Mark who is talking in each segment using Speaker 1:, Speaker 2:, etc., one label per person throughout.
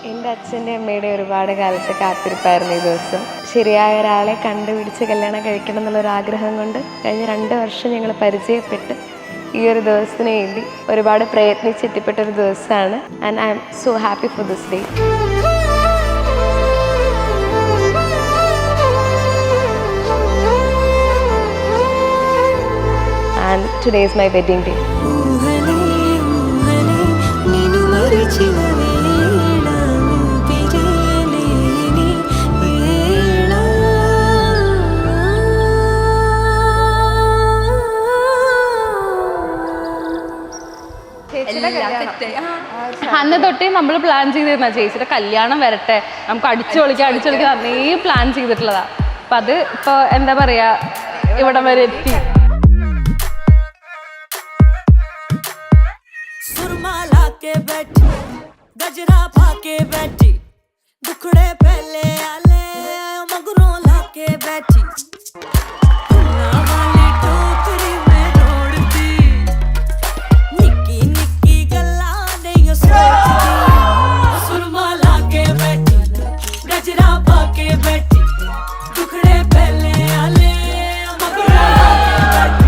Speaker 1: എൻ്റെ അച്ഛൻ്റെ അമ്മയുടെ ഒരുപാട് കാലത്തെ കാത്തിരിപ്പായിരുന്നു ഈ ദിവസം. ശരിയായ ഒരാളെ കണ്ടുപിടിച്ച് കല്യാണം കഴിക്കണം എന്നുള്ളൊരാഗ്രഹം കൊണ്ട് കഴിഞ്ഞ 2 വർഷം ഞങ്ങൾ പരിചയപ്പെട്ട് ഈ ഒരു ദിവസത്തിന് വേണ്ടി ഒരുപാട് പ്രയത്നിച്ചെത്തിപ്പെട്ടൊരു ദിവസമാണ്. And I am so happy for this day. And today is my wedding day.
Speaker 2: അന്ന് തൊട്ടേ നമ്മൾ പ്ലാൻ ചെയ്തിരുന്ന ചേച്ചിയുടെ കല്യാണം വരട്ടെ, നമുക്ക് അടിച്ചു പൊളിക്കാൻ അന്നേ പ്ലാൻ ചെയ്തിട്ടുള്ളതാ. അപ്പൊ അത് ഇപ്പൊ എന്താ പറയാ, ഇവിടം വരെ എത്തി. गजरा पाके बैठी दुखड़े पहले आले मगरों लाके बैठी वाली टोकरी में दौड़ती निक्की निक्की गल्ला नहीं सोचती सुरमा लाके बैठी गजरा पाके बैठी दुखड़े पहले आले मगरों लाके बैठी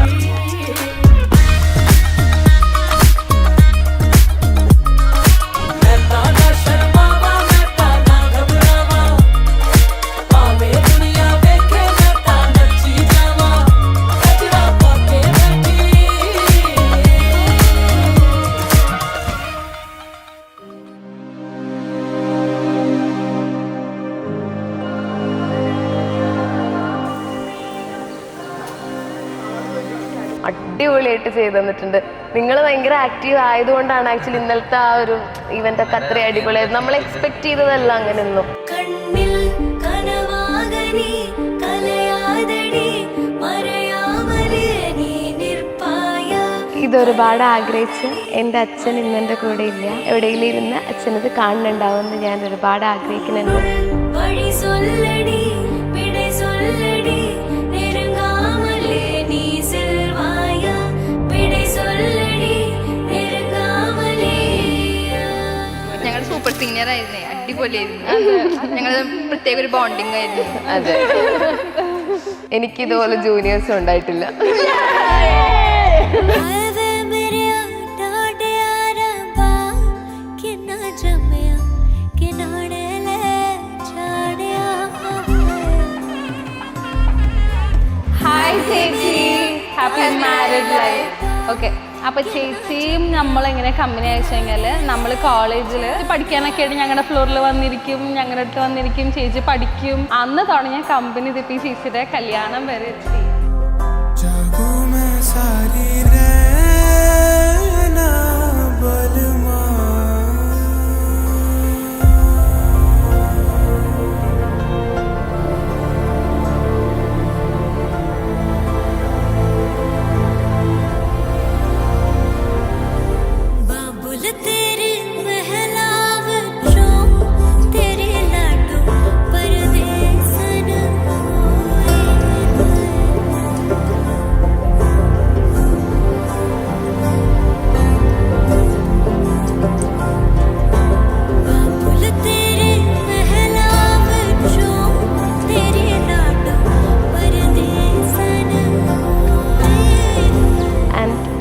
Speaker 1: അടിപൊളിയായിട്ട് ചെയ്തു തന്നിട്ടുണ്ട്. നിങ്ങൾ ഭയങ്കര ആക്റ്റീവ് ആയതുകൊണ്ടാണ് ആക്ച്വലി ഇന്നലത്തെ ആ ഒരു ഇവന്റ് ഒക്കെ അത്രയും അടിപൊളിയായിരുന്നു. നമ്മൾ എക്സ്പെക്ട് ചെയ്തതല്ല അങ്ങനെയൊന്നും. ഇതൊരുപാട് ആഗ്രഹിച്ച് എൻ്റെ അച്ഛൻ ഇന്നെൻ്റെ കൂടെ ഇല്ല, എവിടെയെങ്കിലും ഇരുന്ന് അച്ഛനത് കാണുന്നുണ്ടാവുമെന്ന് ഞാൻ ഒരുപാട് ആഗ്രഹിക്കുന്നുണ്ട്.
Speaker 3: സൂപ്പർ സീനിയർ ആയിരുന്നേ, അടിപൊളിയായിരുന്നു. ഞങ്ങൾ പ്രത്യേക ഒരു ബോണ്ടിങ് ആയിരുന്നു.
Speaker 1: അതെ, എനിക്കിതുപോലെ ജൂനിയേഴ്സും ഉണ്ടായിട്ടില്ല.
Speaker 2: ഹായ് ചേച്ചി, ഹാപ്പി മാരീഡ് ലൈഫ്. ഓക്കെ, അപ്പോൾ ചേച്ചിയും നമ്മളെങ്ങനെ കമ്പനി അയച്ചു കഴിഞ്ഞാൽ നമ്മൾ കോളേജിൽ പഠിക്കാനൊക്കെ ആയിട്ട് ഞങ്ങളുടെ ഫ്ലോറിൽ വന്നിരിക്കും, ഞങ്ങളുടെ അടുത്ത് വന്നിരിക്കും, ചേച്ചി പഠിക്കും. അന്ന് തുടങ്ങിയ കമ്പനി ഇതിപ്പോൾ ഈ ചേച്ചിയുടെ കല്യാണം വരെ എത്തി.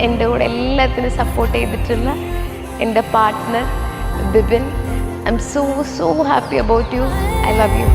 Speaker 1: എൻ്റെ കൂടെ എല്ലാത്തിനും സപ്പോർട്ട് ചെയ്തിട്ടുള്ള എൻ്റെ partner Bibin, I M so happy about you. I love you.